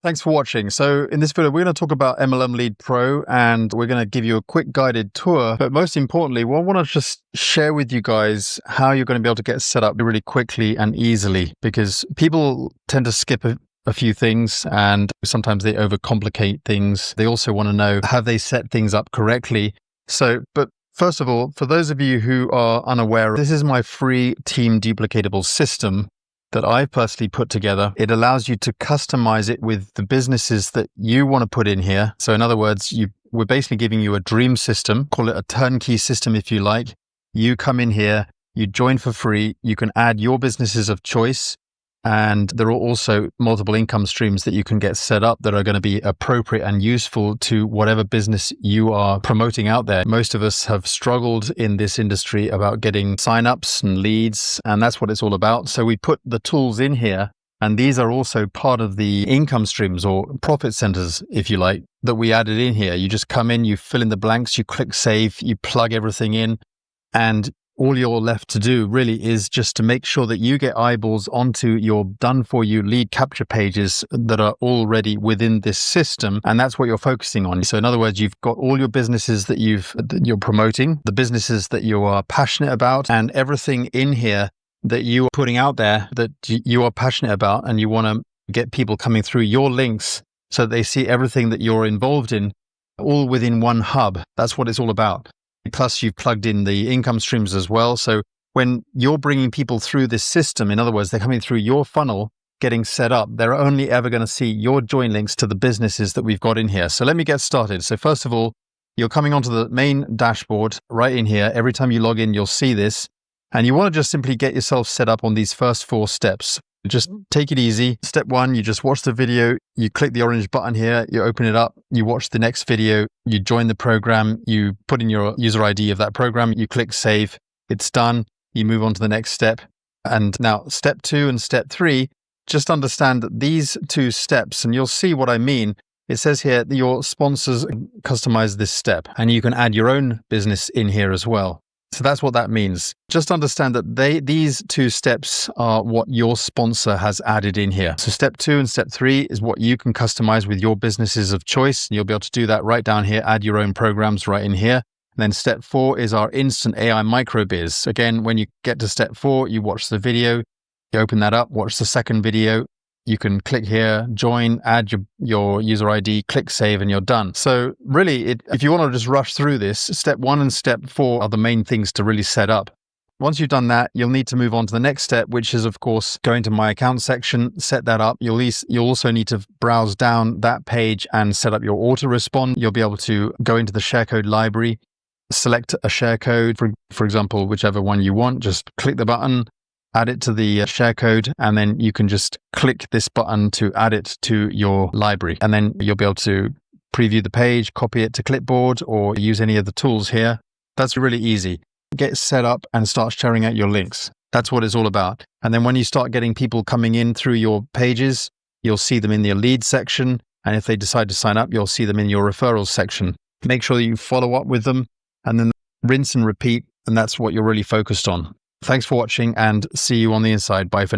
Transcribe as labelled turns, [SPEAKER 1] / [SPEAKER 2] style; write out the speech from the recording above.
[SPEAKER 1] Thanks for watching. So in this video, we're going to talk about MLM Lead Pro, and we're going to give you a quick guided tour. But most importantly, I want to just share with you guys how you're going to be able to get set up really quickly and easily, because people tend to skip a few things and sometimes they overcomplicate things. They also want to know, have they set things up correctly? But first of all, for those of you who are unaware, this is my free team duplicatable system that I've personally put together. It allows you to customize it with the businesses that you want to put in here. So in other words, we're basically giving you a dream system, call it a turnkey system if you like. You come in here, you join for free, you can add your businesses of choice, and there are also multiple income streams that you can get set up that are going to be appropriate and useful to whatever business you are promoting out there. Most of us have struggled in this industry about getting signups and leads, and that's what it's all about. So we put the tools in here, and these are also part of the income streams or profit centers, if you like, that we added in here. You just come in, you fill in the blanks, you click save, you plug everything in, and all you're left to do really is just to make sure that you get eyeballs onto your done-for-you lead capture pages that are already within this system, and that's what you're focusing on. So in other words, you've got all your businesses that you're promoting, the businesses that you are passionate about, and everything in here that you are putting out there that you are passionate about, and you want to get people coming through your links so that they see everything that you're involved in all within one hub. That's what it's all about. Plus, you've plugged in the income streams as well. So when you're bringing people through this system, in other words, they're coming through your funnel, getting set up, they're only ever going to see your join links to the businesses that we've got in here. So let me get started. So first of all, you're coming onto the main dashboard right in here. Every time you log in, you'll see this. And you want to just simply get yourself set up on these first 4 steps. Just take it easy. Step 1, you just watch the video, you click the orange button here, you open it up, you watch the next video, you join the program, you put in your user ID of that program, you click save, it's done, you move on to the next step. And now step 2 and step 3, just understand that these 2 steps, and you'll see what I mean. It says here that your sponsors customize this step, and you can add your own business in here as well. So that's what that means. Just understand that these 2 steps are what your sponsor has added in here. So step 2 and step 3 is what you can customize with your businesses of choice. And you'll be able to do that right down here, add your own programs right in here. And then step 4 is our instant AI micro biz. Again, when you get to step 4, you watch the video, you open that up, watch the second video. You can click here, join, add your user ID, click save, and you're done. So really, if you want to just rush through this, step 1 and step 4 are the main things to really set up. Once you've done that, you'll need to move on to the next step, which is, of course, go into My Account section, set that up. You'll also need to browse down that page and set up your autorespond. You'll be able to go into the share code library, select a share code, for example, whichever one you want. Just click the button, add it to the share code, and then you can just click this button to add it to your library. And then you'll be able to preview the page, copy it to clipboard, or use any of the tools here. That's really easy. Get set up and start sharing out your links. That's what it's all about. And then when you start getting people coming in through your pages, you'll see them in your lead section. And if they decide to sign up, you'll see them in your referrals section. Make sure that you follow up with them and then rinse and repeat. And that's what you're really focused on. Thanks for watching, and see you on the inside. Bye for now.